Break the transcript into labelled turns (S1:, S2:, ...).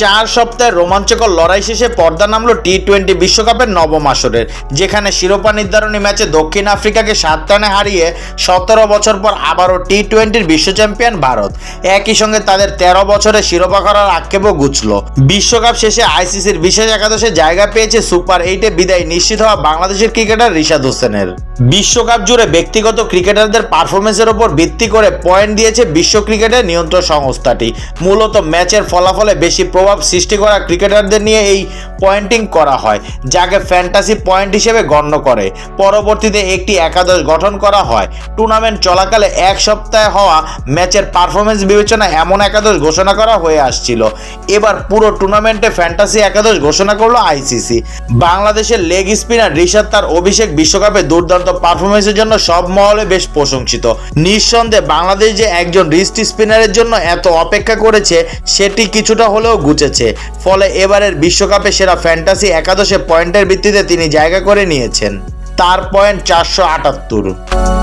S1: 4 সপ্তাহের রোমাঞ্চকর লড়াই শেষে পর্দা নামলো টি-20 বিশ্বকাপের নবম আসরের, যেখানে শিরোপা নির্ধারণী ম্যাচে দক্ষিণ আফ্রিকাকে 7 রানে হারিয়ে 17 বছর পর আবারও টি-20 বিশ্ব চ্যাম্পিয়ন ভারত। একই সঙ্গে তাদের 13 বছরের শিরোপা করার আক্ষেপও ঘুচল। বিশ্বকাপ শেষে আইসিসির বিশেষ একাদশে জায়গা পেয়েছে সুপার 8-এ বিদায় নিশ্চিত হওয়া বাংলাদেশের ক্রিকেটার রিশাদ হোসেনের। বিশ্বকাপ জুড়ে ব্যক্তিগত ক্রিকেটারদের পারফরমেন্সের উপর ভিত্তি করে পয়েন্ট দিয়েছে বিশ্ব ক্রিকেটের নিয়ন্ত্রণ সংস্থাটি। মূলত ম্যাচের ফলাফলে বেশি প্রভাব সৃষ্টি করা ক্রিকেটারদের নিয়ে এই পয়েন্টিং করা হয়, যাকে ফ্যান্টাসি পয়েন্ট হিসেবে গণ্য করে। পরবর্তীতে একটি একাদশ গঠন করা হয়। টুর্নামেন্ট চলাকালে এক সপ্তাহে হওয়া ম্যাচের পারফরমেন্স বিবেচনায় এমন একাদশ ঘোষণা করা হয়ে আসছিল। এবার পুরো টুর্নামেন্টে ফ্যান্টাসি একাদশ ঘোষণা করলো আইসিসি। বাংলাদেশের লেগ স্পিনার রিশাদ তার অভিষেক বিশ্বকাপে দুর্দান্ত পারফরমেন্সের জন্য সব মহলে বেশ প্রশংসিত। নিঃসন্দেহে বাংলাদেশ যে একজন রিস্ট স্পিনারের জন্য এত অপেক্ষা করেছে সেটি কিছুটা হলেও ঘুচেছে। ফলে এবারের বিশ্বকাপে সেরা ফ্যান্টাসি একাদশে পয়েন্টের ভিত্তিতে তিনি জায়গা করে নিয়েছেন। তার পয়েন্ট 478।